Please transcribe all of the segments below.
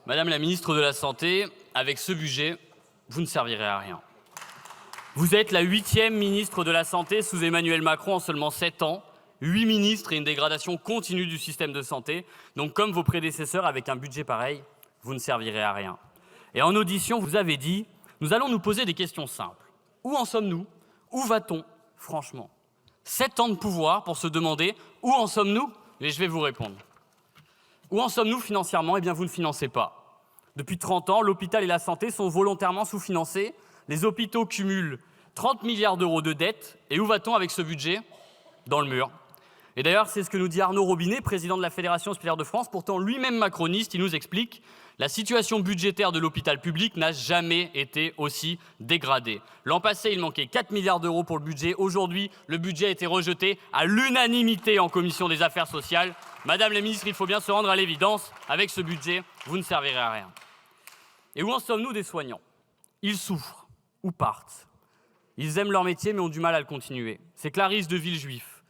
Madame la ministre de la Santé, avec ce budget, vous ne servirez à rien. Vous êtes la 8e ministre de la Santé sous Emmanuel Macron en seulement 7 ans. 8 ministres et une dégradation continue du système de santé. Donc, comme vos prédécesseurs, avec un budget pareil, vous ne servirez à rien. Et en audition, vous avez dit « Nous allons nous poser des questions simples. Où en sommes-nous? Où va-t-on, franchement ?» 7 ans de pouvoir pour se demander « Où en sommes-nous ?» Et je vais vous répondre. Où en sommes-nous financièrement? Eh bien, vous ne financez pas. Depuis 30 ans, l'hôpital et la santé sont volontairement sous-financés. Les hôpitaux cumulent 30 milliards d'euros de dettes. Et où va-t-on avec ce budget? Dans le mur. Et d'ailleurs, c'est ce que nous dit Arnaud Robinet, président de la Fédération hospitalière de France, pourtant lui-même macroniste. Il nous explique « La situation budgétaire de l'hôpital public n'a jamais été aussi dégradée. L'an passé, il manquait 4 milliards d'euros pour le budget. Aujourd'hui, le budget a été rejeté à l'unanimité en commission des affaires sociales. Madame la ministre, il faut bien se rendre à l'évidence. Avec ce budget, vous ne servirez à rien. » Et où en sommes-nous des soignants? Ils souffrent ou partent. Ils aiment leur métier mais ont du mal à le continuer. C'est Clarisse de Villejuif.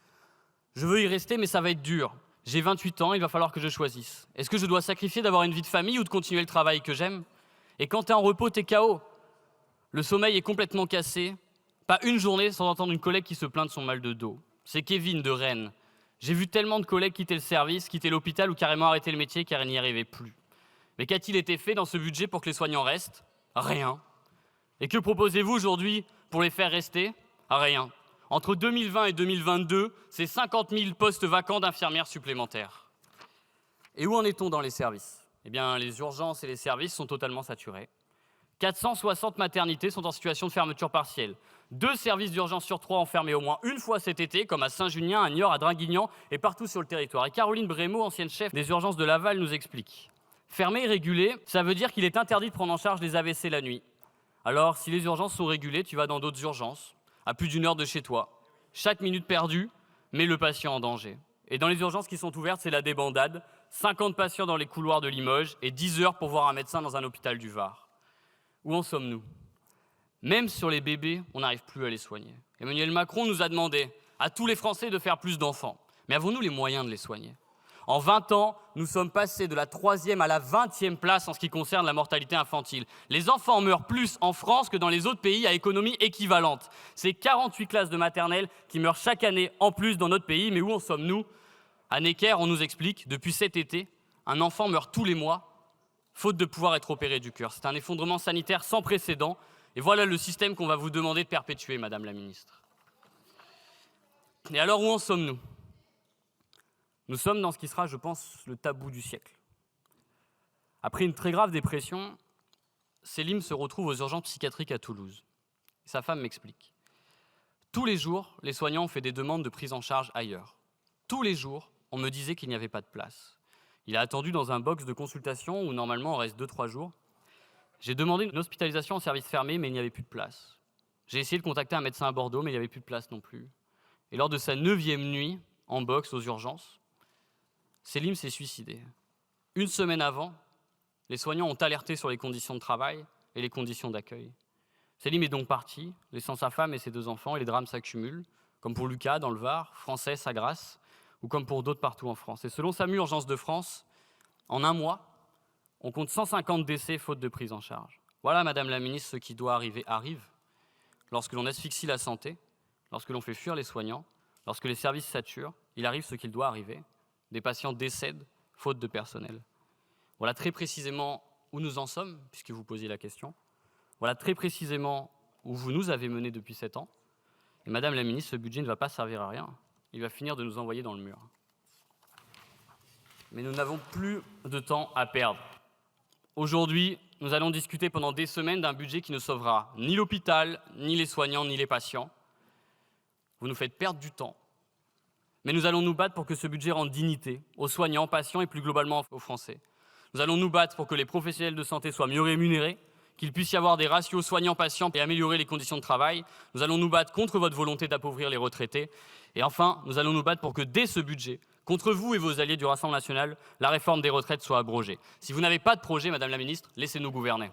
Je veux y rester, mais ça va être dur. J'ai 28 ans, il va falloir que je choisisse. Est-ce que je dois sacrifier d'avoir une vie de famille ou de continuer le travail que j'aime? Et quand t'es en repos, t'es KO. Le sommeil est complètement cassé. Pas une journée sans entendre une collègue qui se plaint de son mal de dos. C'est Kevin de Rennes. J'ai vu tellement de collègues quitter le service, quitter l'hôpital ou carrément arrêter le métier car ils n'y arrivaient plus. Mais qu'a-t-il été fait dans ce budget pour que les soignants restent? Rien. Et que proposez-vous aujourd'hui pour les faire rester? Rien. Entre 2020 et 2022, c'est 50 000 postes vacants d'infirmières supplémentaires. Et où en est-on dans les services? Eh bien, les urgences et les services sont totalement saturés. 460 maternités sont en situation de fermeture partielle. 2 services d'urgence sur 3 ont fermé au moins une fois cet été, comme à Saint-Junien, à Niort, à Draguignan et partout sur le territoire. Et Caroline Brémaud, ancienne chef des urgences de Laval, nous explique. Fermé et régulé, ça veut dire qu'il est interdit de prendre en charge les AVC la nuit. Alors, si les urgences sont régulées, tu vas dans d'autres urgences, à plus d'1 heure de chez toi. Chaque minute perdue met le patient en danger. Et dans les urgences qui sont ouvertes, c'est la débandade. 50 patients dans les couloirs de Limoges et 10 heures pour voir un médecin dans un hôpital du Var. Où en sommes-nous? Même sur les bébés, on n'arrive plus à les soigner. Emmanuel Macron nous a demandé à tous les Français de faire plus d'enfants. Mais avons-nous les moyens de les soigner? En 20 ans, nous sommes passés de la 3e à la 20e place en ce qui concerne la mortalité infantile. Les enfants meurent plus en France que dans les autres pays à économie équivalente. C'est 48 classes de maternelle qui meurent chaque année en plus dans notre pays. Mais où en sommes-nous? À Necker, on nous explique, depuis cet été, un enfant meurt tous les mois, faute de pouvoir être opéré du cœur. C'est un effondrement sanitaire sans précédent. Et voilà le système qu'on va vous demander de perpétuer, Madame la Ministre. Et alors, où en sommes-nous? Nous sommes dans ce qui sera, je pense, le tabou du siècle. Après une très grave dépression, Selim se retrouve aux urgences psychiatriques à Toulouse. Sa femme m'explique. Tous les jours, les soignants ont fait des demandes de prise en charge ailleurs. Tous les jours, on me disait qu'il n'y avait pas de place. Il a attendu dans un box de consultation où normalement on reste 2-3 jours. J'ai demandé une hospitalisation en service fermé, mais il n'y avait plus de place. J'ai essayé de contacter un médecin à Bordeaux, mais il n'y avait plus de place non plus. Et lors de sa 9e nuit en box aux urgences, Selim s'est suicidé. Une semaine avant, les soignants ont alerté sur les conditions de travail et les conditions d'accueil. Selim est donc parti, laissant sa femme et ses 2 enfants, et les drames s'accumulent, comme pour Lucas dans le Var, Français, Sagrasse, ou comme pour d'autres partout en France. Et selon SAMU Urgences de France, en 1 mois, on compte 150 décès faute de prise en charge. Voilà, Madame la Ministre, ce qui doit arriver arrive. Lorsque l'on asphyxie la santé, lorsque l'on fait fuir les soignants, lorsque les services saturent, il arrive ce qu'il doit arriver. Des patients décèdent faute de personnel. Voilà très précisément où nous en sommes, puisque vous posiez la question. Voilà très précisément où vous nous avez menés depuis 7 ans. Et Madame la Ministre, ce budget ne va pas servir à rien. Il va finir de nous envoyer dans le mur. Mais nous n'avons plus de temps à perdre. Aujourd'hui, nous allons discuter pendant des semaines d'un budget qui ne sauvera ni l'hôpital, ni les soignants, ni les patients. Vous nous faites perdre du temps. Mais nous allons nous battre pour que ce budget rende dignité aux soignants, patients et plus globalement aux Français. Nous allons nous battre pour que les professionnels de santé soient mieux rémunérés, qu'il puisse y avoir des ratios soignants-patients et améliorer les conditions de travail. Nous allons nous battre contre votre volonté d'appauvrir les retraités. Et enfin, nous allons nous battre pour que dès ce budget, contre vous et vos alliés du Rassemblement national, la réforme des retraites soit abrogée. Si vous n'avez pas de projet, Madame la Ministre, laissez-nous gouverner.